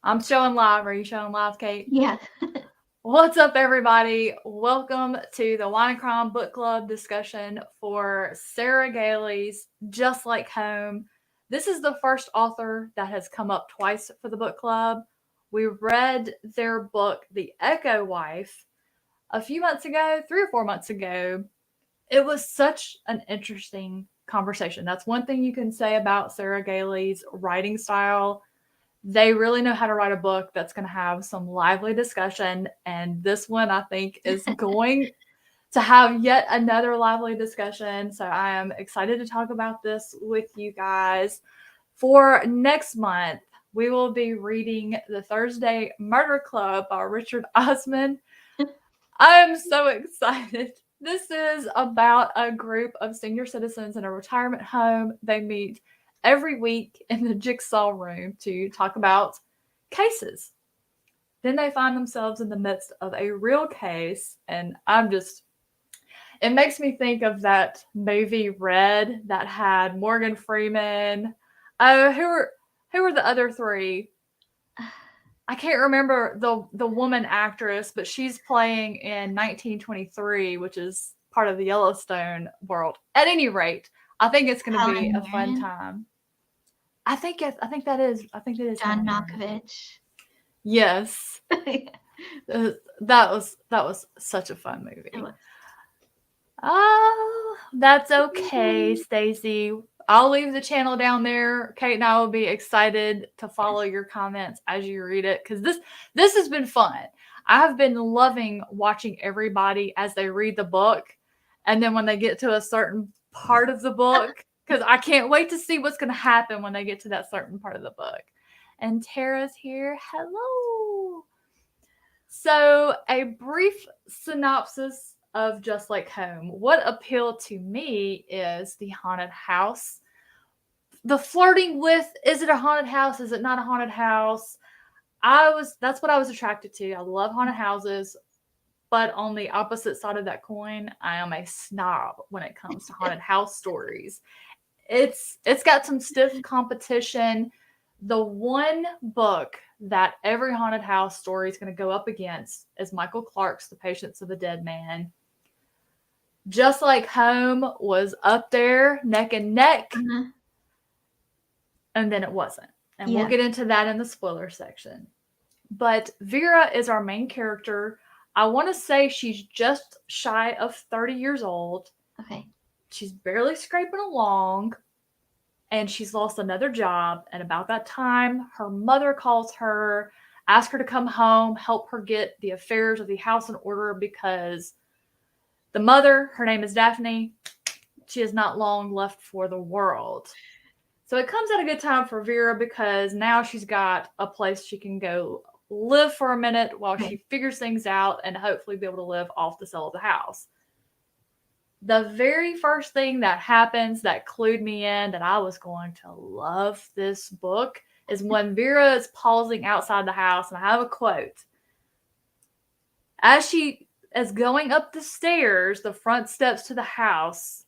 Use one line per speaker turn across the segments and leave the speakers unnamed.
I'm showing live. Are you showing live, Kate?
Yeah.
What's up, everybody? Welcome to the Wine and Crime Book Club discussion for Sarah Gailey's Just Like Home. This is the first author that has come up twice for the book club. We read their book, The Echo Wife, a few months ago, 3 or 4 months ago. It was such an interesting conversation. That's one thing you can say about Sarah Gailey's writing style. They really know how to write a book that's going to have some lively discussion. And this one, I think, is going to have yet another lively discussion. So I am excited to talk about this with you guys. For next month, we will be reading The Thursday Murder Club by Richard Osman. I am so excited. This is about a group of senior citizens in a retirement home. They meet every week in the jigsaw room to talk about cases. Then they find themselves in the midst of a real case, and it makes me think of that movie Red that had Morgan Freeman. Oh, who were the other three? I can't remember the woman actress, but she's playing in 1923, which is part of the Yellowstone world. At any rate, I think it's going to be
Helen
a fun
Mirren.
time. I think that is
John
Helen Mirren.
Malkovich.
Yes, that was such a fun movie. Oh, that's okay, Stacy. I'll leave the channel down there. Kate and I will be excited to follow your comments as you read it because this has been fun. I have been loving watching everybody as they read the book, and then when they get to a certain part of the book, because I can't wait to see what's going to happen when they get to that certain part of the book. And Tara's here. Hello. So, a brief synopsis of Just Like Home. What appealed to me is the haunted house. The flirting with, is it a haunted house? Is it not a haunted house? That's what I was attracted to. I love haunted houses, but on the opposite side of that coin, I am a snob when it comes to haunted house stories. It's got some stiff competition. The one book that every haunted house story is going to go up against is Michael Clark's The Patience of a Dead Man. Just Like Home was up there, neck and neck, and then it wasn't. And we'll get into that in the spoiler section. But Vera is our main character. I want to say she's just shy of 30 years old.
Okay.
She's barely scraping along, and she's lost another job. And about that time, her mother calls her, asks her to come home, help her get the affairs of the house in order because the mother, her name is Daphne, she is not long left for the world. So it comes at a good time for Vera because now she's got a place she can go live for a minute while she figures things out and hopefully be able to live off the sale of the house. The very first thing that happens that clued me in that I was going to love this book is when Vera is pausing outside the house, and I have a quote. As she is going up the stairs, the front steps to the house,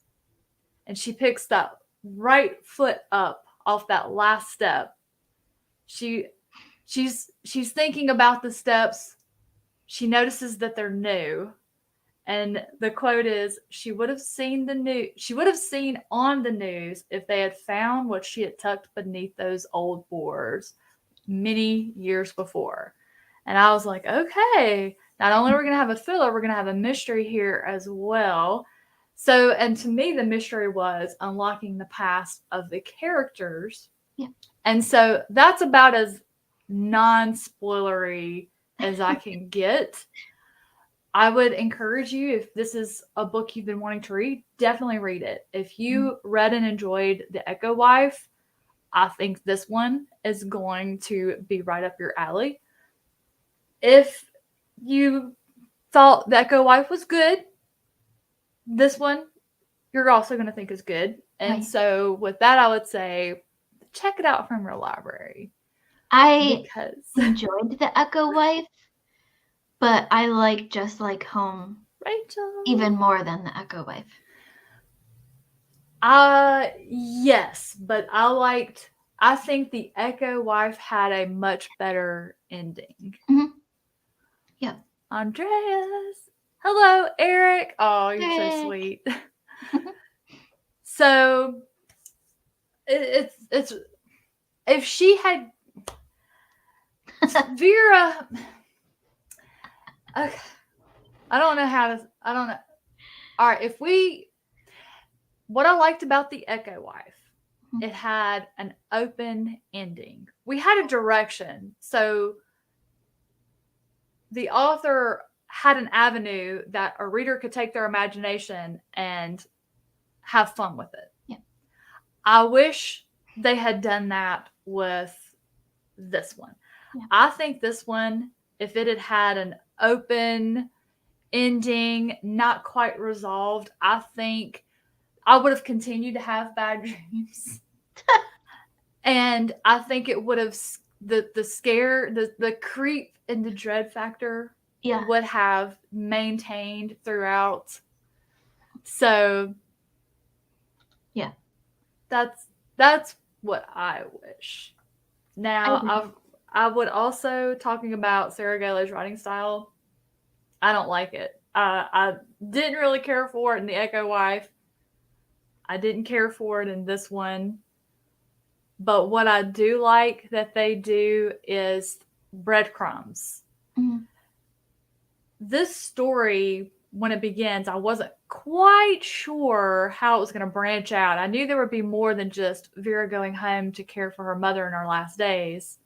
and she picks that right foot up off that last step. She's thinking about the steps. She notices that they're new. And the quote is, she would have seen on the news if they had found what she had tucked beneath those old boards many years before. And I was like, okay, not only are we going to have a thriller, we're going to have a mystery here as well. So, and to me, the mystery was unlocking the past of the characters.
Yeah.
And so that's about as non-spoilery as I can get. I would encourage you, if this is a book you've been wanting to read, definitely read it. If you read and enjoyed The Echo Wife, I think this one is going to be right up your alley. If you thought The Echo Wife was good, this one you're also going to think is good. And so with that, I would say check it out from your library.
I enjoyed The Echo Wife, but I like Just Like Home,
Rachel,
even more than The Echo Wife.
Yes, but I liked I think the Echo Wife had a much better ending.
Mm-hmm. Yeah.
Andreas. Hello, Eric. Oh, you're
Eric.
so sweet. So it's if she had Vera. Okay, I don't know how to. I don't know. All right, what I liked about the Echo Wife, it had an open ending. We had a direction, so the author had an avenue that a reader could take their imagination and have fun with it.
Yeah.
I wish they had done that with this one. Yeah. I think this one, if it had had an open ending, not quite resolved, I think I would have continued to have bad dreams. And I think it would have the scare, the creep and the dread factor would have maintained throughout. So yeah, that's what I wish. Now I would also, talking about Sarah Gailey's writing style, I don't like it. I didn't really care for it in the Echo Wife. I didn't care for it in this one. But what I do like that they do is breadcrumbs. Mm-hmm. This story, when it begins, I wasn't quite sure how it was going to branch out. I knew there would be more than just Vera going home to care for her mother in her last days.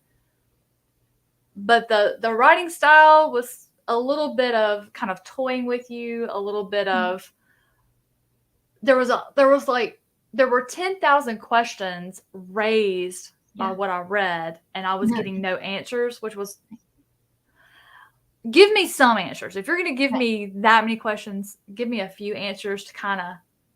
But the writing style was a little bit of kind of toying with you, a little bit of there were 10,000 questions raised by what I read, and I was getting no answers, which was, give me some answers. If you're going to give me that many questions, give me a few answers to kind of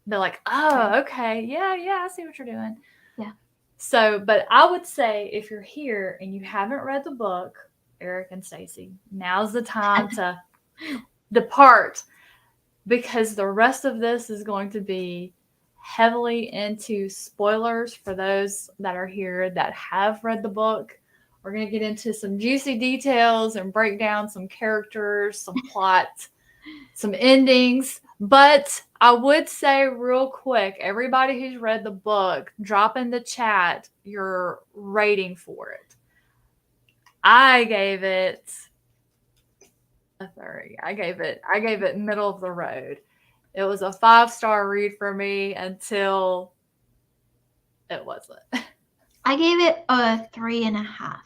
be like, oh, okay, yeah, I see what you're doing. Yeah. So, but I would say if you're here and you haven't read the book, Eric and Stacy, now's the time to depart, because the rest of this is going to be heavily into spoilers for those that are here that have read the book. We're going to get into some juicy details and break down some characters, some plot, some endings. But I would say real quick, everybody who's read the book, drop in the chat your rating for it. I gave it a 30. I gave it middle of the road. It was a 5-star read for me until it wasn't.
I gave it a 3.5.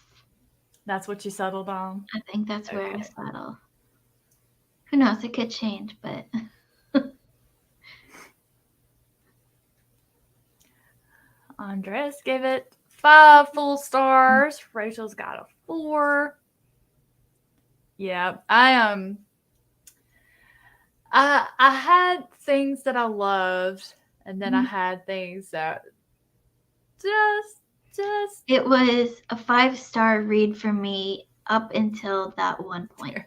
That's what you settled on?
I think that's where I settled. Who knows? It could change, but
Andres gave it 5 full stars. Rachel's got a 4. Yeah, I had things that I loved, and then I had things that just
it was a 5-star read for me up until that one point.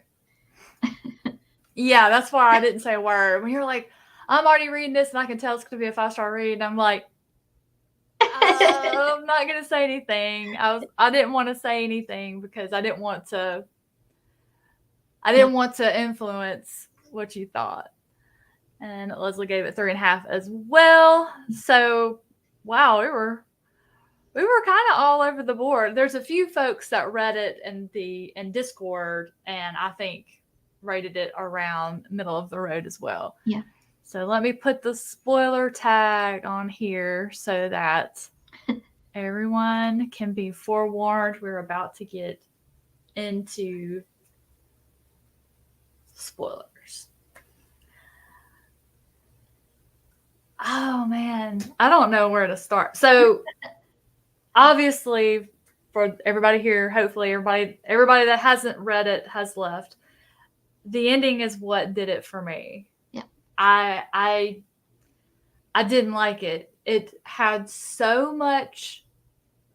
Yeah, that's why I didn't say a word. When you're like, I'm already reading this and I can tell it's going to be a 5-star read, and I'm like, I'm not going to say anything. I didn't want to say anything because I didn't want to influence what you thought. And Leslie gave it 3.5 as well. So, wow, we were kind of all over the board. There's a few folks that read it in Discord, and I think rated it around middle of the road as well.
Yeah.
So let me put the spoiler tag on here so that everyone can be forewarned. We're about to get into spoilers. Oh man, I don't know where to start. So obviously, for everybody here, hopefully everybody that hasn't read it has left. The ending is what did it for me.
Yeah.
I didn't like it. It had so much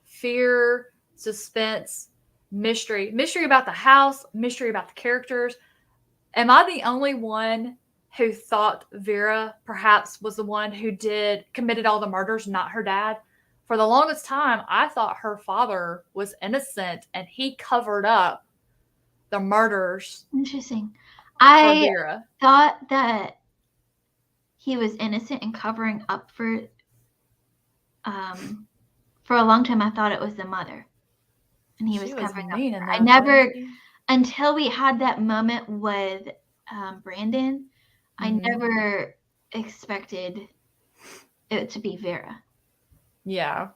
fear, suspense, mystery about the house, mystery about the characters. Am I the only one who thought Vera perhaps was the one who committed all the murders, not her dad? for the longest time, I thought her father was innocent and he covered up the murders.
Interesting.
For
I
Vera.
thought that he was innocent and covering up for a long time. I thought it was the mother, and he was covering up. I never, until we had that moment with Brandon, I never expected it to be Vera.
Yeah.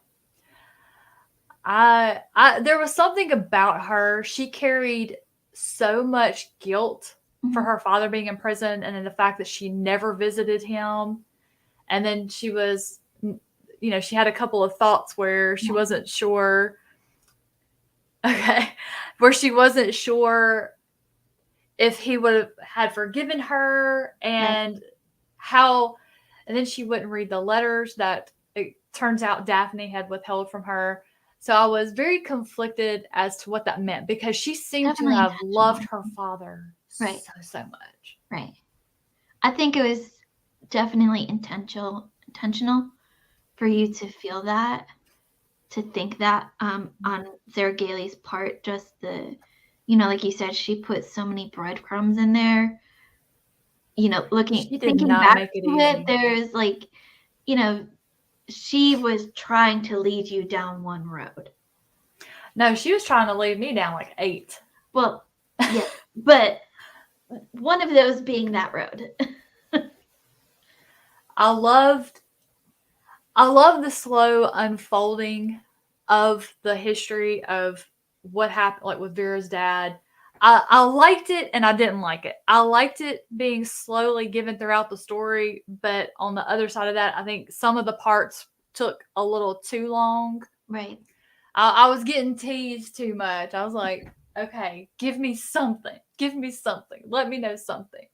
There was something about her. She carried so much guilt for her father being in prison, and then the fact that she never visited him. And then she was, she had a couple of thoughts where she wasn't sure. Okay. Where she wasn't sure if he would have had forgiven her and how, and then she wouldn't read the letters that it turns out Daphne had withheld from her. So I was very conflicted as to what that meant, because she seemed to have loved her father so much.
Right. I think it was definitely intentional for you to feel that, to think that on Sarah Gailey's part. Just the, like you said, she put so many breadcrumbs in there. Thinking back to it, there's like, she was trying to lead you down one road.
No, she was trying to lead me down like 8.
Well, yeah, but one of those being that road.
I love the slow unfolding of the history of what happened, like with Vera's dad. I liked it and I didn't like it. I liked it being slowly given throughout the story, but on the other side of that, I think some of the parts took a little too long.
Right.
I was getting teased too much. I was like, okay, give me something. Give me something. Let me know something.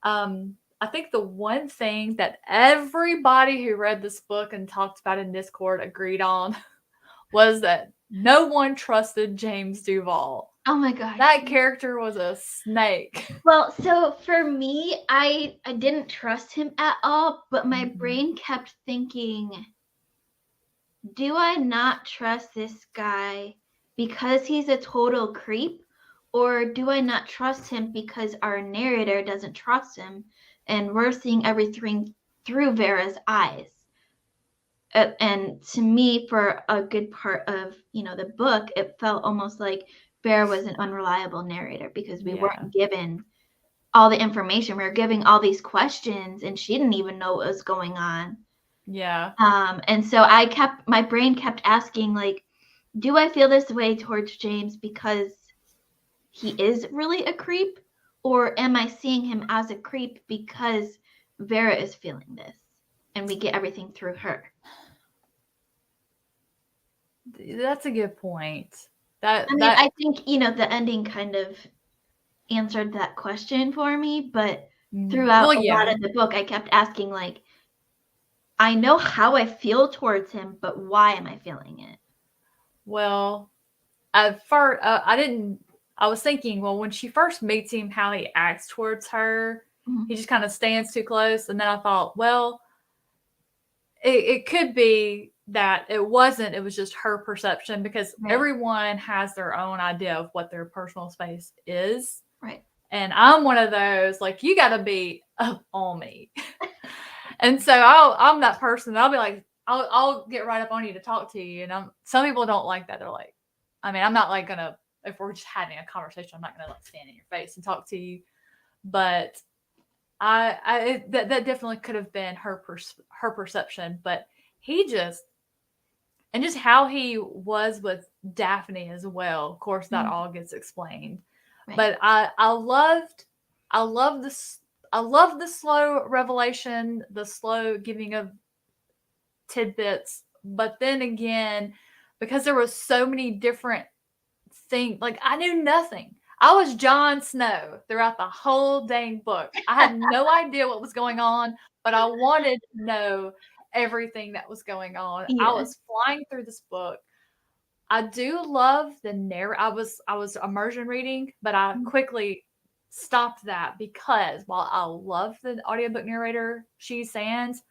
I think the one thing that everybody who read this book and talked about in Discord agreed on was that no one trusted James Duval.
Oh my gosh.
That character was a snake.
Well, so for me, I didn't trust him at all, but my brain kept thinking, do I not trust this guy because he's a total creep? Or do I not trust him because our narrator doesn't trust him and we're seeing everything through Vera's eyes? And to me, for a good part of, the book, it felt almost like Vera was an unreliable narrator because we weren't given all the information. We were giving all these questions and she didn't even know what was going on.
Yeah.
And so my brain kept asking, like, do I feel this way towards James because he is really a creep? Or am I seeing him as a creep because Vera is feeling this and we get everything through her?
That's a good point.
I think, the ending kind of answered that question for me, but throughout a lot of the book, I kept asking, like, I know how I feel towards him, but why am I feeling it?
Well, at first, I was thinking, well, when she first meets him, how he acts towards her, he just kind of stands too close. And then I thought, well, it could be that it was just her perception, because everyone has their own idea of what their personal space is.
Right.
And I'm one of those, like, you got to be up on me. And so I'm that person. I'll be like, I'll get right up on you to talk to you. And some people don't like that. They're like, I'm not like gonna, if we're just having a conversation, I'm not gonna like stand in your face and talk to you. But that definitely could have been her perception. But he just how he was with Daphne as well. Of course, that all gets explained. Right. But I love the slow revelation, the slow giving of tidbits. But then again, because there was so many different things, like I knew nothing. I was Jon Snow throughout the whole dang book. I had no idea what was going on, but I wanted to know everything that was going on. Yeah. I was flying through this book. I do love the narrative. I was immersion reading, but I quickly stopped that because while I love the audiobook narrator, She Sands,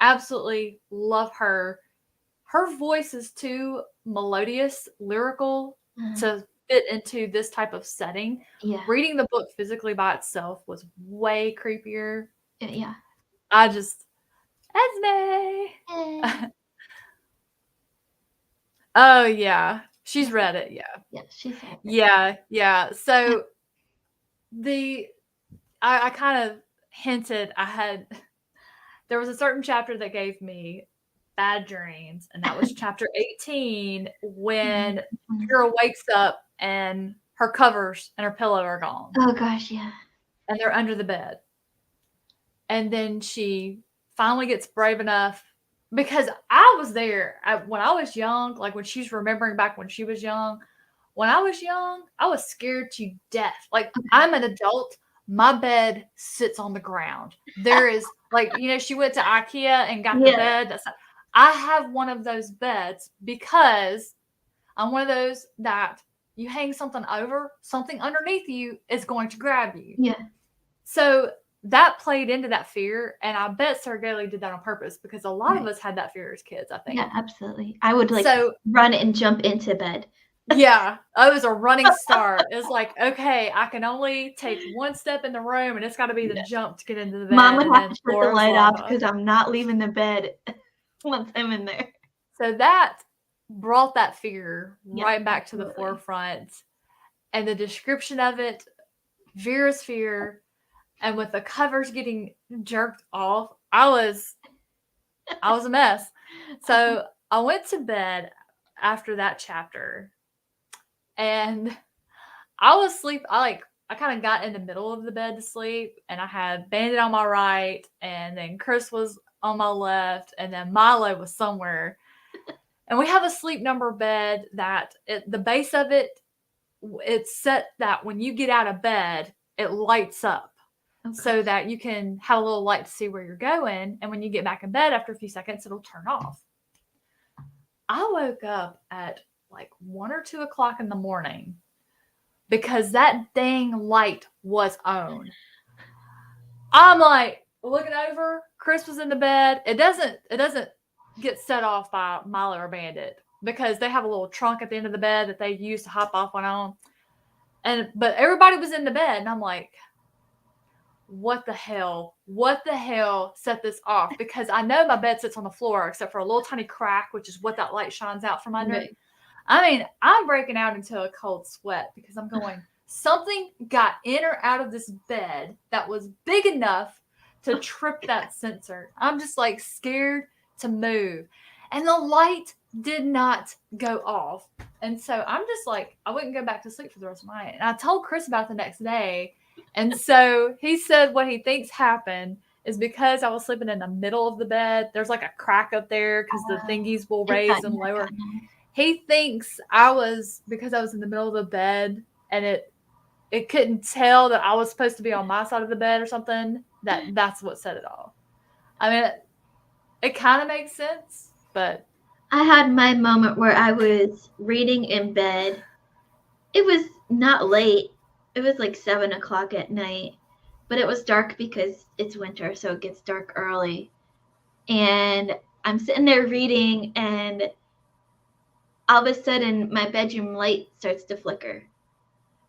absolutely love her. her voice is too melodious, lyrical to fit into this type of setting.
Yeah.
Reading the book physically by itself was way creepier.
Yeah.
I just Esme. Oh yeah, she's read it. Yeah.
Yeah, she's read it.
Yeah. So I kind of hinted there was a certain chapter that gave me bad dreams, and that was chapter 18 when Vera wakes up and her covers and her pillow are gone.
Oh gosh, yeah.
And they're under the bed. And then she finally gets brave enough, because I was there when I was young, like when she's remembering back when she was young. When I was young, I was scared to death. Like, I'm an adult. My bed sits on the ground. There is, like, she went to IKEA and got the bed. I have one of those beds because I'm one of those that you hang something over, something underneath you is going to grab you.
Yeah.
So that played into that fear, and I bet Sarah Gailey did that on purpose because a lot of us had that fear as kids, I think.
Yeah, absolutely. I would run and jump into bed.
Yeah, it was a running start. It was like, okay, I can only take one step in the room, and it's got to be the jump to get into the bed.
Mom would have to shut the light off because I'm not leaving the bed once I'm in there.
So that brought that fear right back to the forefront, and the description of it, Vera's fear, and with the covers getting jerked off, I was a mess. So I went to bed after that chapter, and I was asleep. I kind of got in the middle of the bed to sleep, and I had Bandit on my right, and then Chris was on my left, and then Milo was somewhere. And we have a sleep number bed that the base of it's set that when you get out of bed, it lights up so that you can have a little light to see where you're going. And when you get back in bed after a few seconds, it'll turn off. I woke up at like 1 or 2 o'clock in the morning because that dang light was on. I'm like looking over. Chris was in the bed. It doesn't get set off by Milo or Bandit because they have a little trunk at the end of the bed that they use to hop off on. But everybody was in the bed, and I'm like, what the hell set this off? Because I know my bed sits on the floor except for a little tiny crack, which is what that light shines out from under. Right. I mean, I'm breaking out into a cold sweat because I'm going, something got in or out of this bed that was big enough to trip that sensor. I'm just like scared to move. And the light did not go off. And so I'm just like, I wouldn't go back to sleep for the rest of the night. And I told Chris about it the next day. And so he said what he thinks happened is because I was sleeping in the middle of the bed. There's like a crack up there because the thingies will raise and lower. He thinks because I was in the middle of the bed and it couldn't tell that I was supposed to be on my side of the bed or something, that's what set it off. I mean, it kind of makes sense, but
I had my moment where I was reading in bed. It was not late. It was like 7 o'clock at night, but it was dark because it's winter, so it gets dark early. And I'm sitting there reading, and all of a sudden my bedroom light starts to flicker.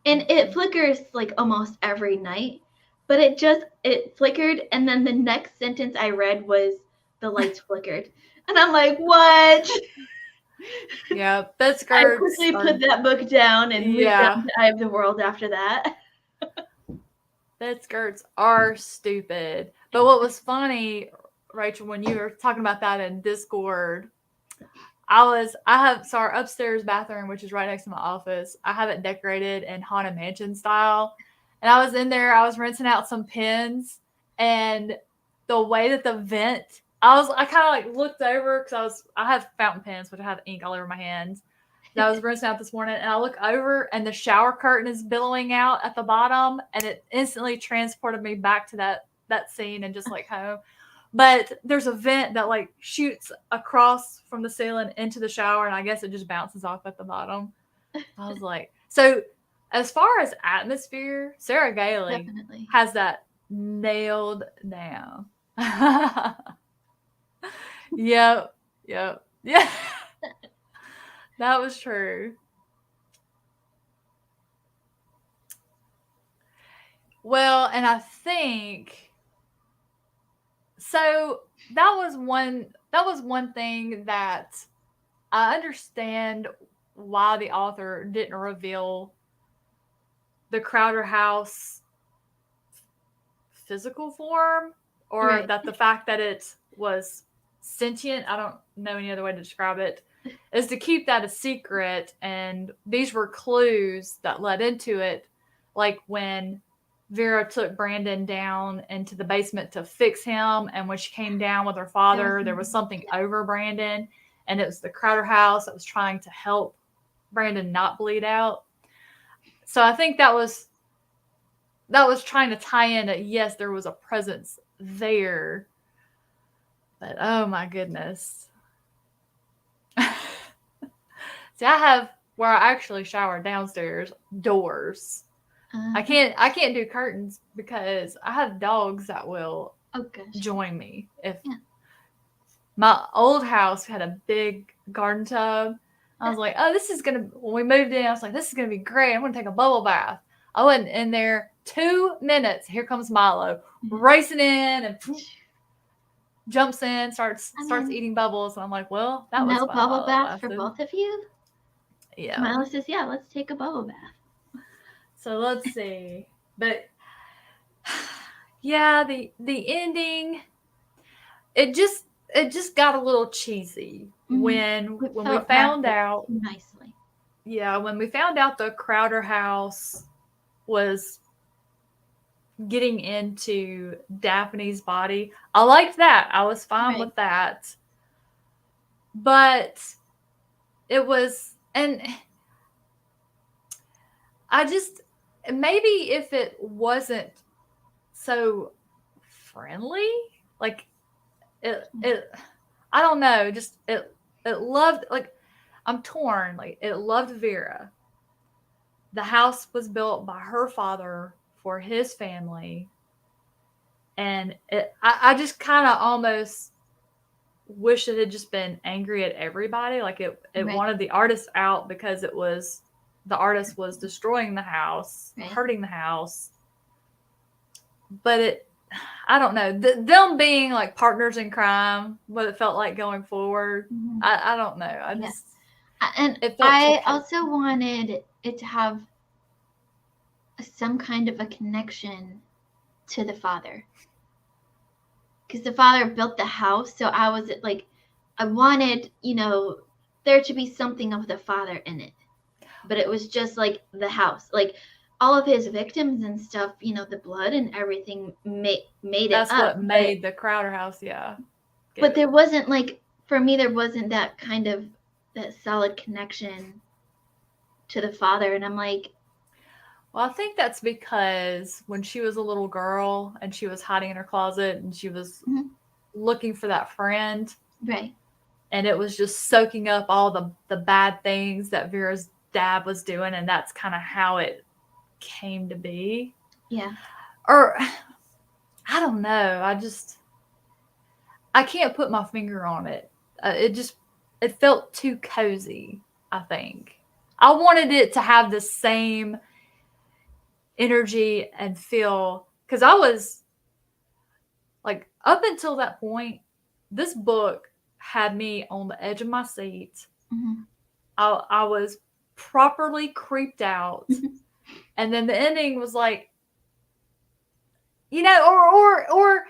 And it flickers like almost every night, but it flickered, and then the next sentence I read was the lights flickered. And I'm like, what?
Yeah, that's good.
I quickly put that book down and moved on to Eye of the World after that.
Bed skirts are stupid. But what was funny, Rachel, when you were talking about that in Discord, our upstairs bathroom, which is right next to my office, I have it decorated in Haunted Mansion style. And I was in there, I was rinsing out some pens, and the way that the vent, I kind of like looked over because I have fountain pens, which I have ink all over my hands. And I was rinsing out this morning, and I look over, and the shower curtain is billowing out at the bottom, and it instantly transported me back to that scene and just like home. But there's a vent that like shoots across from the ceiling into the shower, and I guess it just bounces off at the bottom. I was like, so as far as atmosphere, Sarah Gailey has that nailed down. Yep. Yeah, that was true. Well, and I think so that was one thing that I understand why the author didn't reveal the Crowder House physical form, or
Right.
that the fact that it was sentient, I don't know any other way to describe it, is to keep that a secret. And these were clues that led into it, like when Vera took Brandon down into the basement to fix him, and when she came down with her father, there was something over Brandon, and it was the Crowder House that was trying to help Brandon not bleed out. So I think that was trying to tie in that yes, there was a presence there, but oh my goodness. See, I have where I actually shower downstairs doors. I can't do curtains because I have dogs that will
Oh gosh.
join me. If
Yeah.
my old house had a big garden tub, I was like, oh, this is gonna. When we moved in, I was like, this is gonna be great. I'm gonna take a bubble bath. I went in there 2 minutes. Here comes Milo racing in and jumps in, starts eating bubbles, and I'm like, well, that was
no
fun
bubble
while it
bath for
lasted.
both of you?
Yeah.
Milo says, yeah, let's take a bubble bath.
So let's see. But yeah, the ending, it just got a little cheesy
It
when we
felt
found
wrapped up
out.
too nicely.
Yeah, when we found out the Crowder house was getting into Daphne's body, I liked that. I was fine
Right.
with that. But it was, and I just, maybe if it wasn't so friendly, like it I don't know, just it loved, like, I'm torn. Like, it loved Vera. The house was built by her father for his family, and I just kind of almost wish it had just been angry at everybody. Like, it
Right.
wanted the artist out because the artist was destroying the house,
Right.
hurting the house. But I don't know, them being like partners in crime, what it felt like going forward. I don't know. I just
and
it felt
I
too
also wanted it to have some kind of a connection to the father, because the father built the house. So I was like, I wanted, there to be something of the father in it, but it was just like the house, like all of his victims and stuff, the blood and everything made it
That's
up.
what made the Crowder house, yeah.
But there wasn't, like, for me, there wasn't that kind of that solid connection to the father, and I'm like,
well, I think that's because when she was a little girl and she was hiding in her closet and she was looking for that friend,
right,
and it was just soaking up all the bad things that Vera's dad was doing, and that's kind of how it came to be.
yeah,
Or I don't know. I can't put my finger on it. It felt too cozy, I think. I wanted it to have the same energy and feel, because I was like, up until that point, this book had me on the edge of my seat. I was properly creeped out. And then the ending was like, or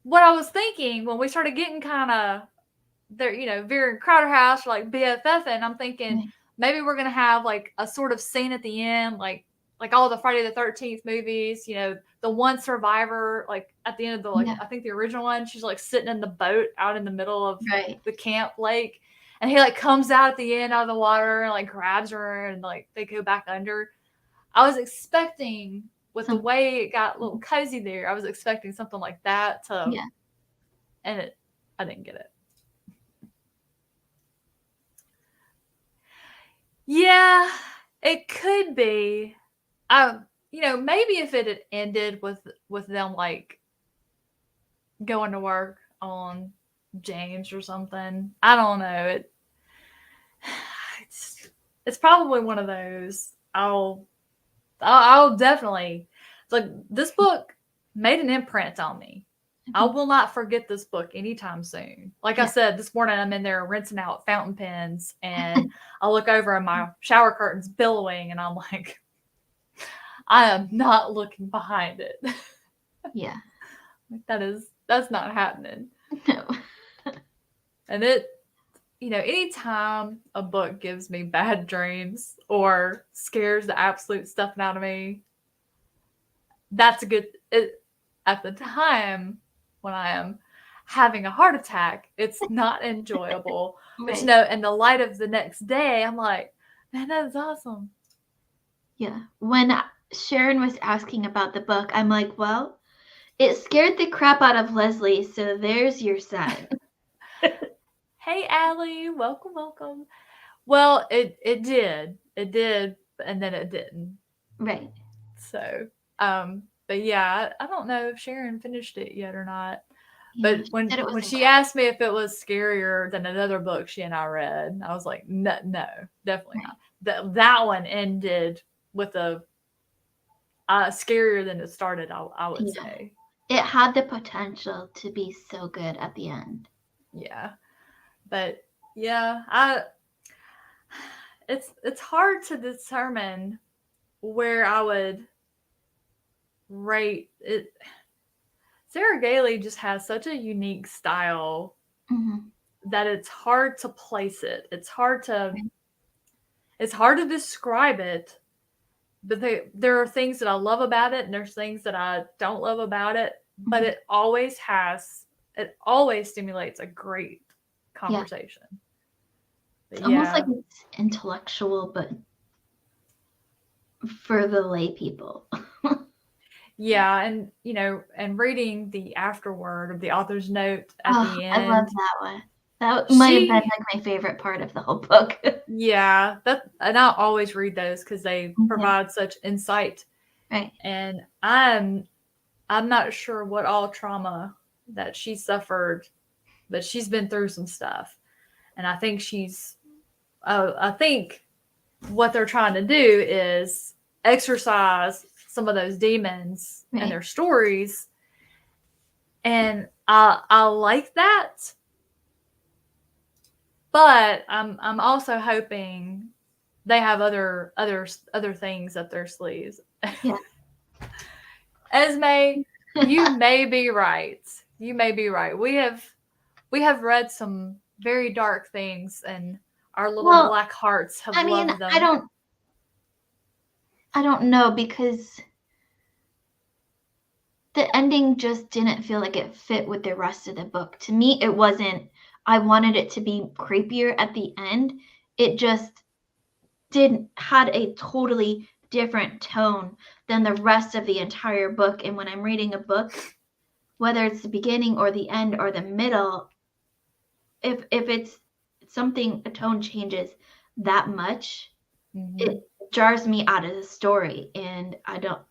what I was thinking when we started getting kind of there, Vera and Crowder House are like BFF, and I'm thinking maybe we're gonna have like a sort of scene at the end, like all the Friday the 13th movies, the one survivor, like at the end of the, like, I think the original one, she's like sitting in the boat out in the middle of the camp lake, and he like comes out at the end out of the water and like grabs her, and like they go back under. I was expecting, with the way it got a little cozy there, I was expecting something like that to, and I didn't get it. Yeah, it could be. Maybe if it had ended with them like going to work on James or something. I don't know. It's probably one of those. I'll definitely. It's like this book made an imprint on me. I will not forget this book anytime soon. Like I said, this morning I'm in there rinsing out fountain pens, and I look over and my shower curtain's billowing, and I'm like, I am not looking behind it.
Yeah.
That's not happening.
No.
And anytime a book gives me bad dreams or scares the absolute stuffing out of me, that's a good. At the time when I am having a heart attack, it's not enjoyable.
Right.
But in the light of the next day, I'm like, man, that's awesome.
Yeah. When Sharon was asking about the book, I'm like, well, it scared the crap out of Leslie, so there's your sign.
Hey, Allie, welcome. Well, it did, and then it didn't.
Right.
So, but yeah, I don't know if Sharon finished it yet or not.
Yeah,
But when
she
she asked me if it was scarier than another book she and I read, I was like, no, definitely not. That one ended with a scarier than it started. I would say
it had the potential to be so good at the end.
Yeah, but yeah, it's hard to determine where I would rate it. Sarah Gailey just has such a unique style that it's hard to place it. It's hard to describe it. But there are things that I love about it, and there's things that I don't love about it. But it always stimulates a great conversation.
It's almost like it's intellectual, but for the lay people.
Yeah, and and reading the afterword of the author's note at the end.
I love that one. That might have been like my favorite part of the whole book.
Yeah, and I always read those because they provide such insight.
Right.
And I'm not sure what all trauma that she suffered, but she's been through some stuff, and I think I think what they're trying to do is exercise some of those demons in their stories, and I like that. But I'm also hoping they have other things up their sleeves.
Yeah.
Esme, you may be right. You may be right. We have read some very dark things, and our little black hearts have loved them.
I don't know, because the ending just didn't feel like it fit with the rest of the book. To me, it wasn't. I wanted it to be creepier at the end. It just had a totally different tone than the rest of the entire book. And when I'm reading a book, whether it's the beginning or the end or the middle, if it's something, a tone changes that much, it jars me out of the story. And I don't,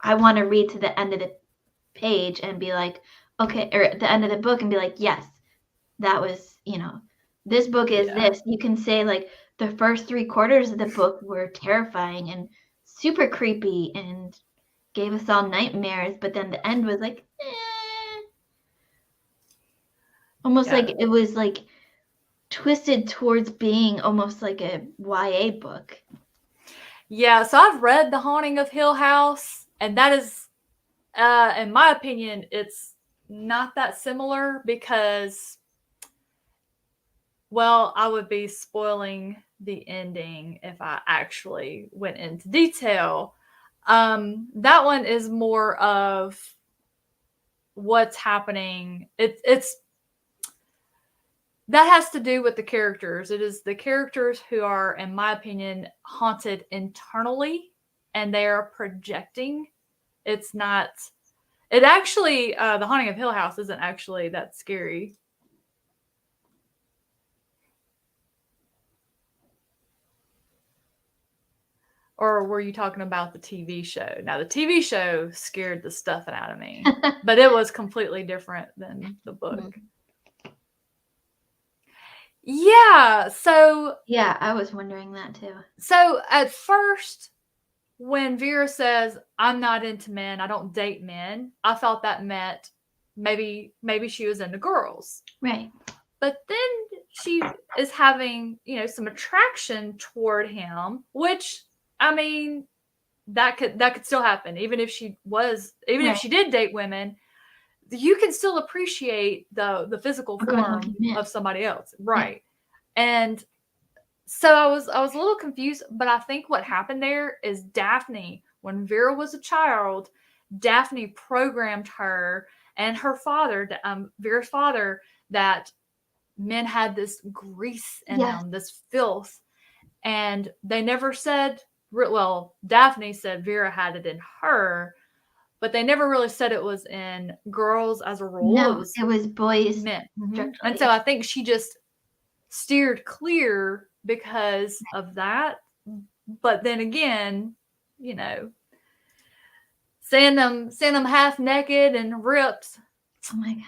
I want to read to the end of the page and be like, okay, or at the end of the book and be like, yes, that was, this book is this. You can say like the first 3/4 of the book were terrifying and super creepy and gave us all nightmares, but then the end was like, almost like it was like twisted towards being almost like a YA book.
Yeah, so I've read The Haunting of Hill House, and that is, in my opinion, it's not that similar because, well, I would be spoiling the ending if I actually went into detail. That one is more of what's happening. It's that has to do with the characters. It is the characters who are, in my opinion, haunted internally, and they are projecting. It's not. It actually, The Haunting of Hill House isn't actually that scary. Or were you talking about the TV show? Now, the TV show scared the stuffing out of me, but it was completely different than the book. Yeah. So
Yeah, I was wondering that too.
at first, when Vera says, "I'm not into men, I don't date men," I thought that meant maybe she was into girls.
Right.
But then she is having, some attraction toward him, which, I mean, that could still happen even if she did date women. You can still appreciate the physical
A good-looking
form
man.
of somebody else, right? Yeah. And so I was a little confused, but I think what happened there is Daphne, when Vera was a child, Daphne programmed her and her father, Vera's father, that men had this grease in them, this filth, and they never said. Well, Daphne said Vera had it in her, but they never really said it was in girls as a rule.
No, it was boys.
Men. Mm-hmm. And so I think she just steered clear because of that. But then again, seeing them half naked and ripped.
Oh my gosh.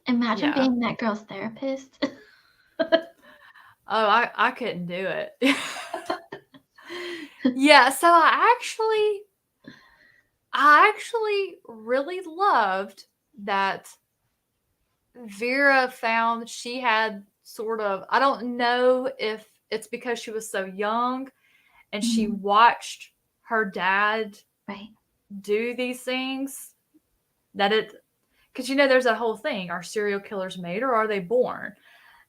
Imagine being that girl's therapist.
Oh, I couldn't do it. Yeah, so I actually really loved that Vera found she had sort of, I don't know if it's because she was so young and she watched her dad do these things, that because there's a whole thing, are serial killers made or are they born?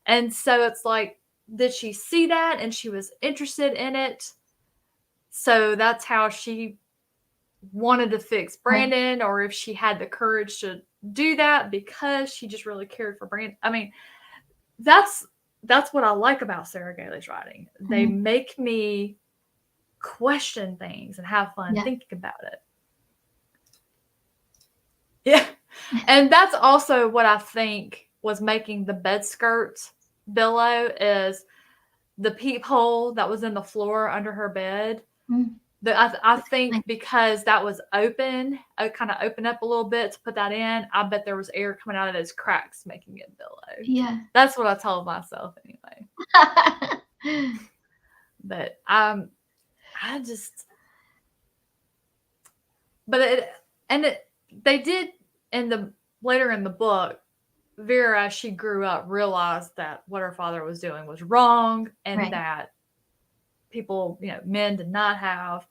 And so it's like, did she see that and she was interested in it? So that's how she wanted to fix Brandon, or if she had the courage to do that because she just really cared for Brandon. I mean, that's what I like about Sarah Gailey's writing. They make me question things and have fun thinking about it. Yeah. And that's also what I think was making the bed skirts billow, is the peephole that was in the floor under her bed. I think because that was open, I kind of opened up a little bit to put that in. I bet there was air coming out of those cracks, making it billow.
Yeah.
That's what I told myself anyway. But they did later in the book, Vera, as she grew up, realized that what her father was doing was wrong, and that people, men did not have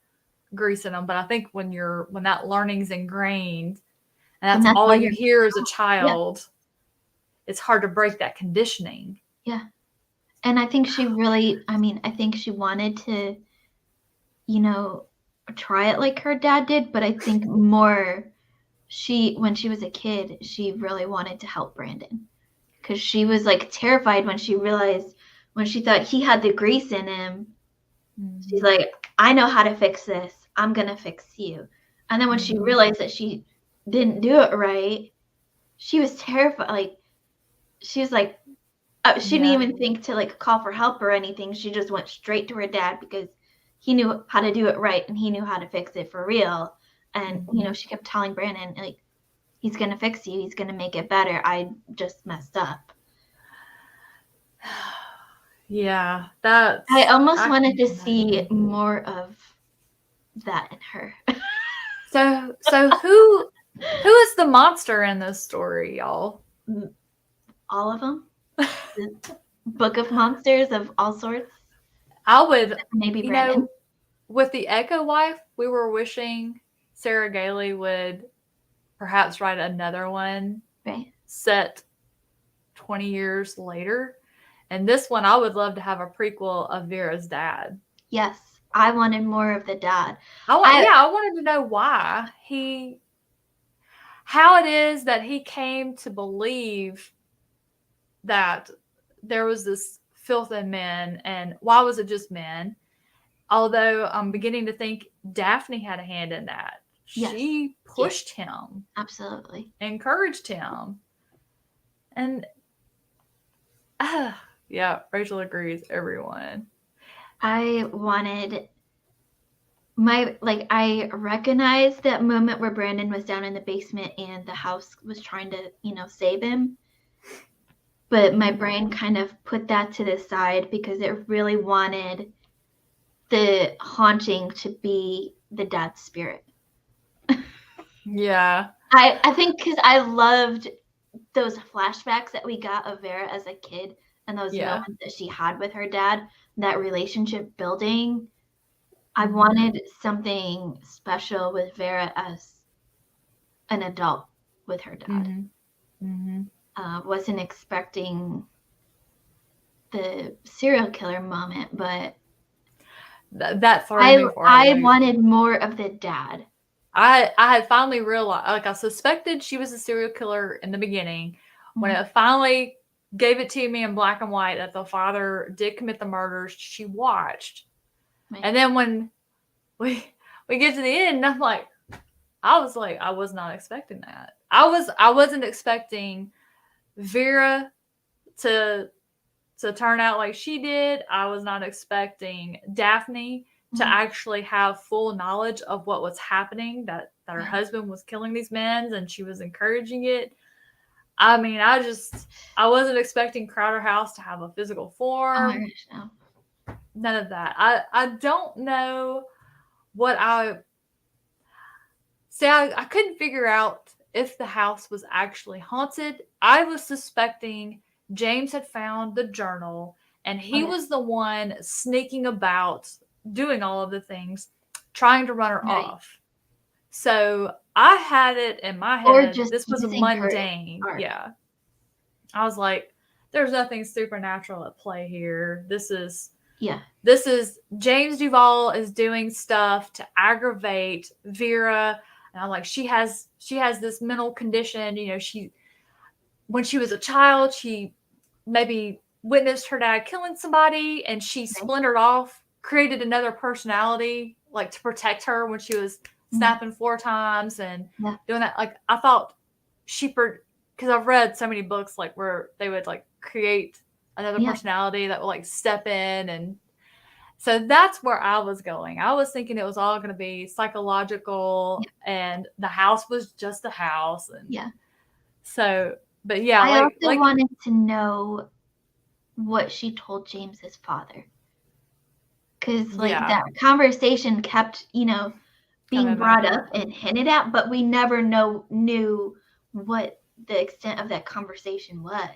grease in them. But I think when that learning's ingrained and that's all you hear as a child, it's hard to break that conditioning.
Yeah. And I think she really, I think she wanted to, try it like her dad did, but I think more when she was a kid, she really wanted to help Brandon, because she was like terrified when she thought he had the grease in him. She's like, I know how to fix this. I'm going to fix you. And then when she realized that she didn't do it right, she was terrified. Like, she was like, she didn't even think to like call for help or anything. She just went straight to her dad because he knew how to do it right and he knew how to fix it for real. And, she kept telling Brandon, like, he's going to fix you. He's going to make it better. I just messed up.
Yeah,
I almost wanted to see more of that in her.
So who is the monster in this story, y'all?
All of them. The book of monsters of all sorts.
I would
maybe Brandon.
With the Echo Wife, we were wishing Sarah Gailey would perhaps write another one set 20 years later. And this one, I would love to have a prequel of Vera's dad.
Yes, I wanted more of the dad.
I wanted to know why how it is that he came to believe that there was this filth in men, and why was it just men? Although I'm beginning to think Daphne had a hand in that. Yes. She pushed him.
Absolutely.
Encouraged him. And Rachel agrees, everyone.
I recognized that moment where Brandon was down in the basement and the house was trying to, save him. but my brain kind of put that to the side because it really wanted the haunting to be the dad's spirit.
Yeah.
I think because I loved those flashbacks that we got of Vera as a kid and those moments that she had with her dad, that relationship building. I wanted something special with Vera as an adult with her dad. Wasn't expecting the serial killer moment, but
that threw me for a
I
loop.
wanted more of the dad.
I had finally realized, like, I suspected she was a serial killer in the beginning. When it finally gave it to me in black and white that the father did commit the murders, she watched. Right. And then when we get to the end, I'm like, I was not expecting that. I wasn't expecting Vera to turn out like she did. I was not expecting Daphne to actually have full knowledge of what was happening, that her husband was killing these men and she was encouraging it. I mean, I wasn't expecting Crowder House to have a physical form.
Oh my gosh, no.
None of that. I don't know what I couldn't figure out if the house was actually haunted. I was suspecting James had found the journal and he was the one sneaking about, doing all of the things, trying to run her off. So I had it in my head, this was mundane. Yeah. I was like, there's nothing supernatural at play here. This is James Duval is doing stuff to aggravate Vera. And I'm like, she has this mental condition. You know, when she was a child, she maybe witnessed her dad killing somebody and she splintered off, created another personality, like to protect her when she was snapping 4 times and doing that. Like, I thought because I've read so many books, like, where they would, like, create another personality that would, like, step in. And so that's where I was going. I was thinking it was all going to be psychological and the house was just a house. And so, but yeah.
I also wanted to know what she told James's father. Because, that conversation kept, being brought up and hinted at, but we never knew what the extent of that conversation was.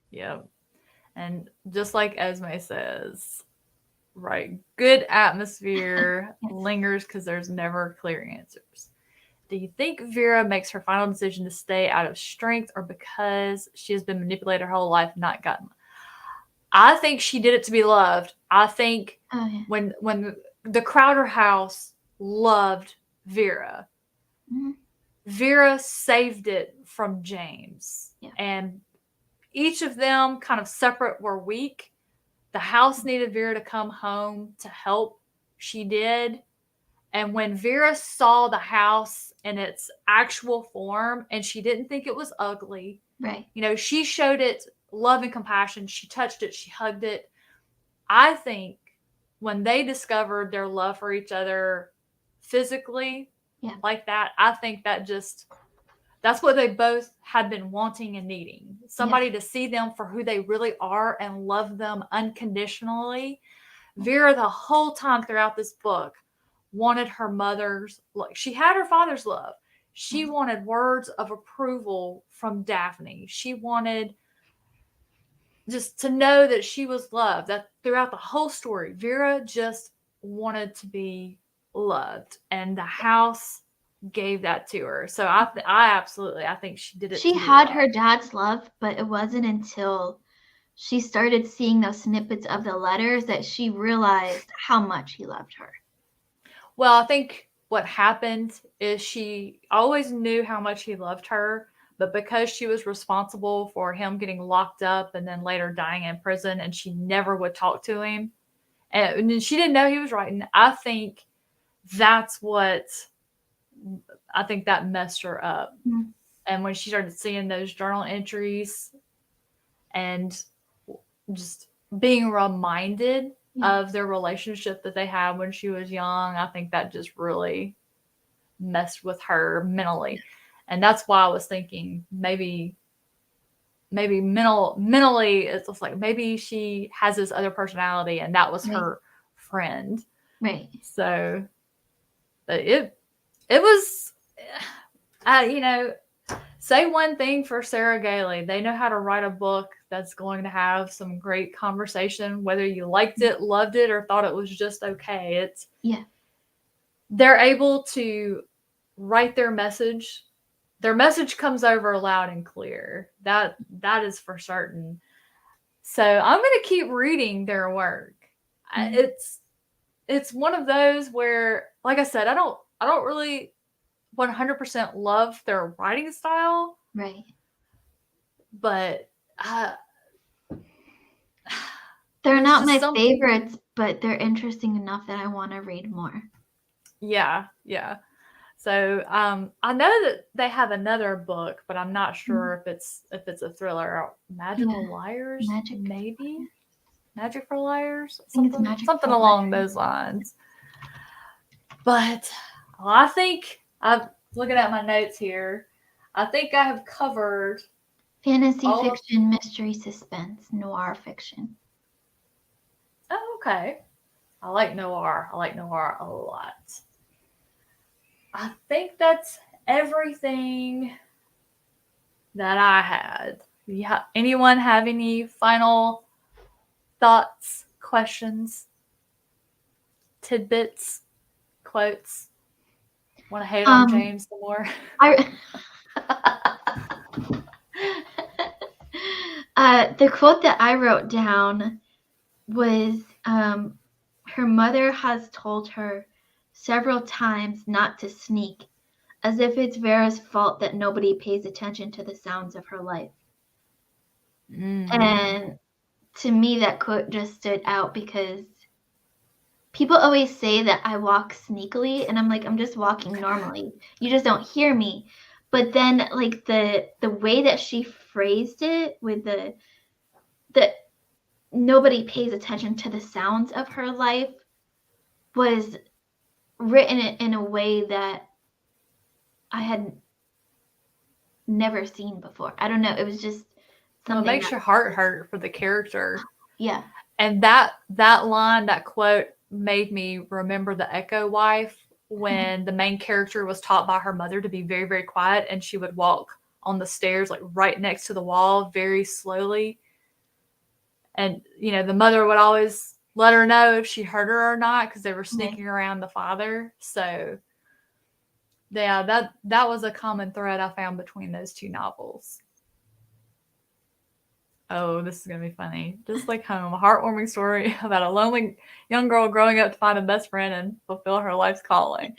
Yeah. And just like Esme says, right, good atmosphere lingers because there's never clear answers. Do you think Vera makes her final decision to stay out of strength or because she has been manipulated her whole life, not gotten? I think she did it to be loved. I think when the Crowder house loved Vera, Vera saved it from James. And each of them, kind of separate, were weak. The house needed Vera to come home to help. She did. And when Vera saw the house in its actual form, and she didn't think it was ugly, she showed it love and compassion. She touched it. She hugged it. I think when they discovered their love for each other physically, like that, I think that's what they both had been wanting and needing. Somebody to see them for who they really are and love them unconditionally. Vera, the whole time throughout this book, wanted her mother's love. She had her father's love. She wanted words of approval from Daphne. She wanted just to know that she was loved. That throughout the whole story, Vera just wanted to be loved, and the house gave that to her. So I think she did it.
She had her dad's love, but it wasn't until she started seeing those snippets of the letters that she realized how much he loved her.
Well, I think what happened is she always knew how much he loved her, but because she was responsible for him getting locked up and then later dying in prison, and she never would talk to him, and she didn't know he was writing, I think that messed her up. And when she started seeing those journal entries and just being reminded of their relationship that they had when she was young, I think that just really messed with her mentally. And that's why I was thinking maybe maybe mentally it's just like maybe she has this other personality and that was
Right.
her friend.
Right.
So but it was you know, say one thing for Sarah Gailey. They know how to write a book that's going to have some great conversation, whether you liked it, loved it, or thought it was just okay. It's
Yeah.
They're able to write their message. Their message comes over loud and clear. That is for certain. So I'm going to keep reading their work. It's one of those where, like I said, I don't really 100% love their writing style,
Right.
but
They're
there's
not
just
my
something.
favorites, but they're interesting enough that I want to read more.
Yeah. So I know that they have another book, but I'm not sure if it's a thriller. Magical Liars, maybe Magic for Liars, something along those lines. But I think I'm looking at my notes here. I think I have covered
fantasy fiction, mystery, suspense, noir fiction.
Oh, okay. I like noir. I like noir a lot. I think that's everything that I had. Yeah. Anyone have any final thoughts, questions, tidbits, quotes? Want to hate on James some more?
The quote that I wrote down was, her mother has told her several times not to sneak, as if it's Vera's fault that nobody pays attention to the sounds of her life. And to me, that quote just stood out because people always say that I walk sneakily, and I'm like, I'm just walking normally. You just don't hear me. But then, like, the way that she phrased it with the nobody pays attention to the sounds of her life was written in a way that I had never seen before. I don't know. It was just something.
It makes your heart hurt for the character.
Yeah.
And that line, that quote made me remember The Echo Wife, when the main character was taught by her mother to be very, very quiet, and she would walk on the stairs like right next to the wall very slowly. And, the mother would always let her know if she heard her or not because they were sneaking around the father. So, yeah, that was a common thread I found between those two novels. Oh, this is going to be funny. Just Like Home, a heartwarming story about a lonely young girl growing up to find a best friend and fulfill her life's calling.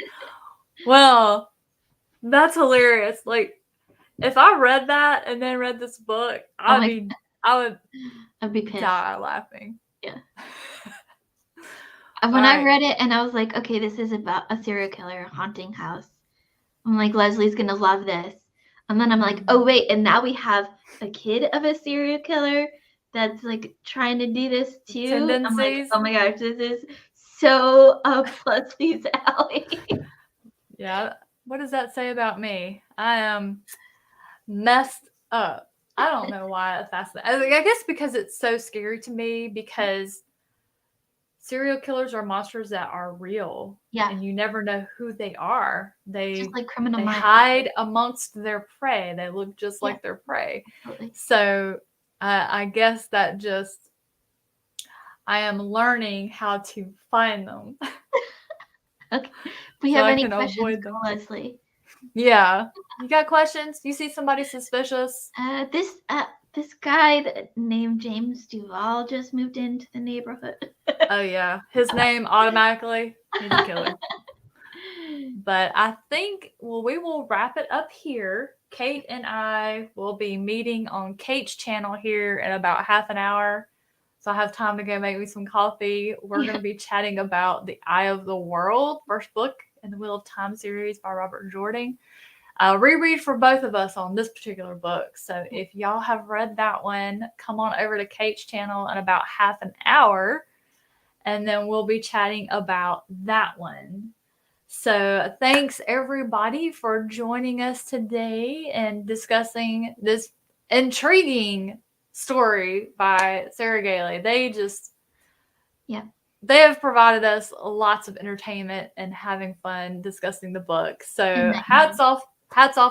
Well, that's hilarious. Like, if I read that and then read this book, I would
be pissed.
Die laughing.
Yeah. When I read it and I was like, okay, this is about a serial killer haunting house. I'm like, Leslie's going to love this. And then I'm like, oh, wait, and now we have a kid of a serial killer that's, like, trying to do this too.
Tendencies.
I'm like, oh, my gosh, this is so up Leslie's alley.
Yeah. What does that say about me? I am messed up. I don't know why it's fascinating. I guess because it's so scary to me, because serial killers are monsters that are real.
Yeah.
And you never know who they are. They
just like Criminal Minds.
hide amongst their prey. They look just like their prey.
Absolutely.
So I guess that just, I am learning how to find them.
Okay. If we have any questions, call Leslie.
Yeah. You got questions? You see somebody suspicious?
This guy named James Duval just moved into the neighborhood.
Oh, yeah. His name automatically. He's a killer. But I think, we will wrap it up here. Kate and I will be meeting on Kate's channel here in about half an hour. So I have time to go make me some coffee. We're going to be chatting about The Eye of the World, first book in the Wheel of Time series by Robert Jordan. Reread for both of us on this particular book. So if y'all have read that one, come on over to Kate's channel in about half an hour, and then we'll be chatting about that one. So thanks everybody for joining us today and discussing this intriguing story by Sarah Gailey.
Yeah.
They have provided us lots of entertainment and having fun discussing the book. So hats off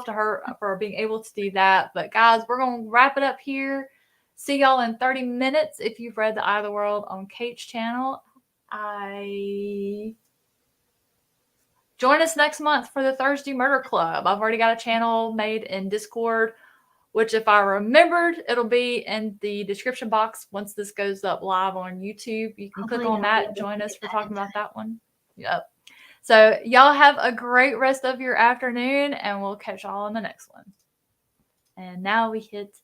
to her for being able to do that. But guys, we're going to wrap it up here. See y'all in 30 minutes. If you've read The Eye of the World on Kate's channel, join us next month for the Thursday Murder Club. I've already got a channel made in Discord, which if I remembered, it'll be in the description box once this goes up live on YouTube. You can click on that, join us for talking about that one. Yep. So y'all have a great rest of your afternoon, and we'll catch y'all on the next one. And now we hit